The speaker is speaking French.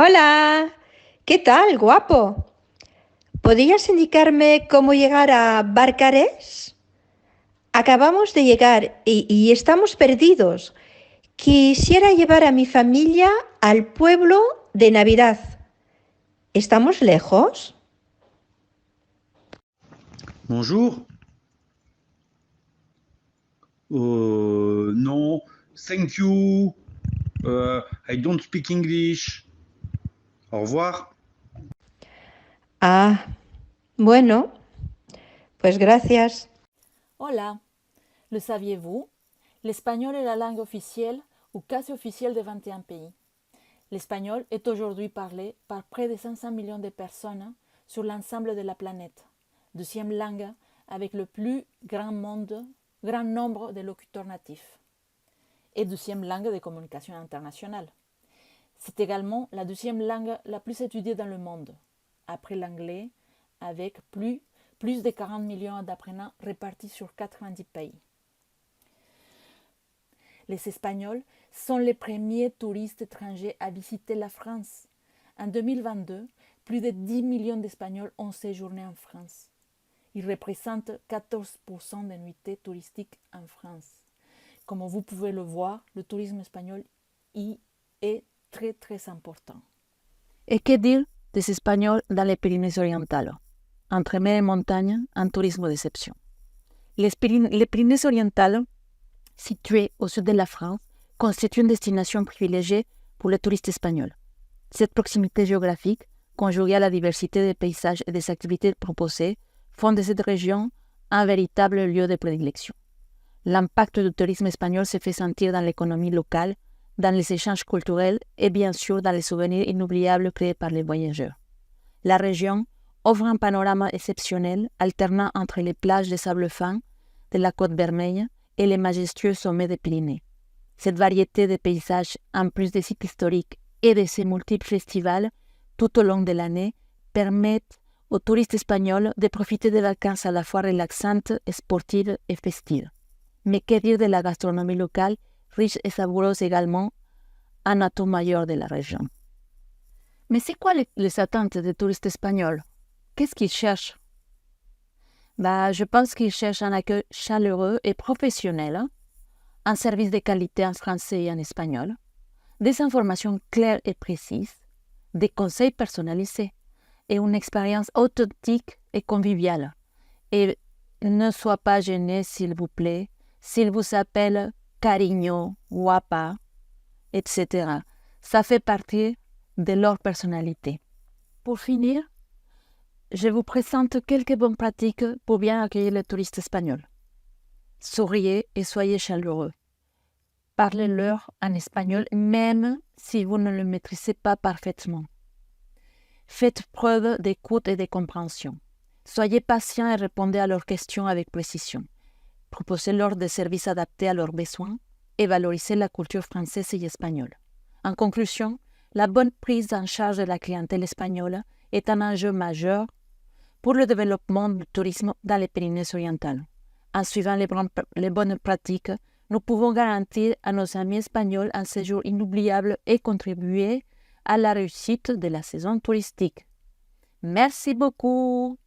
Hola, ¿qué tal, guapo? ¿Podrías indicarme cómo llegar a Barcarés? Acabamos de llegar y estamos perdidos. Quisiera llevar a mi familia al pueblo de Navidad. ¿Estamos lejos? Bonjour. No, thank you. I don't speak English. Au revoir. Ah, bueno, pues gracias. Hola, le saviez-vous? L'espagnol est la langue officielle ou quasi officielle de 21 pays. L'espagnol est aujourd'hui parlé par près de 500 millions de personnes sur l'ensemble de la planète, deuxième langue avec le plus grand nombre de locuteurs natifs, et deuxième langue de communication internationale. C'est également la deuxième langue la plus étudiée dans le monde, après l'anglais, avec plus de 40 millions d'apprenants répartis sur 90 pays. Les Espagnols sont les premiers touristes étrangers à visiter la France. En 2022, plus de 10 millions d'Espagnols ont séjourné en France. Ils représentent 14% des nuitées touristiques en France. Comme vous pouvez le voir, le tourisme espagnol y est très très important. Et que dire des Espagnols dans les Pyrénées-Orientales? Entre mer et montagne, un tourisme d'exception. Les Pyrénées-Orientales, situées au sud de la France, constituent une destination privilégiée pour les touristes espagnols. Cette proximité géographique, conjuguée à la diversité des paysages et des activités proposées, font de cette région un véritable lieu de prédilection. L'impact du tourisme espagnol se fait sentir dans l'économie locale, dans les échanges culturels et bien sûr dans les souvenirs inoubliables créés par les voyageurs. La région offre un panorama exceptionnel, alternant entre les plages de sable fin de la Côte Vermeille et les majestueux sommets des Pyrénées. Cette variété de paysages, en plus des sites historiques et de ses multiples festivals tout au long de l'année, permettent aux touristes espagnols de profiter de vacances à la fois relaxantes, sportives et festives. Mais que dire de la gastronomie locale, riche et savoureuse également, un atout majeur de la région. Mais c'est quoi les attentes des touristes espagnols? Qu'est-ce qu'ils cherchent? Je pense qu'ils cherchent un accueil chaleureux et professionnel, un service de qualité en français et en espagnol, des informations claires et précises, des conseils personnalisés et une expérience authentique et conviviale. Et ne sois pas gêné, s'il vous plaît, s'il vous appelle cariño, guapa, etc. Ça fait partie de leur personnalité. Pour finir, je vous présente quelques bonnes pratiques pour bien accueillir les touristes espagnols. Souriez et soyez chaleureux. Parlez-leur en espagnol même si vous ne le maîtrisez pas parfaitement. Faites preuve d'écoute et de compréhension. Soyez patient et répondez à leurs questions avec précision. Proposez-leur des services adaptés à leurs besoins et valorisez la culture française et espagnole. En conclusion, la bonne prise en charge de la clientèle espagnole est un enjeu majeur pour le développement du tourisme dans les Pyrénées-Orientales. En suivant les bonnes pratiques, nous pouvons garantir à nos amis espagnols un séjour inoubliable et contribuer à la réussite de la saison touristique. Merci beaucoup!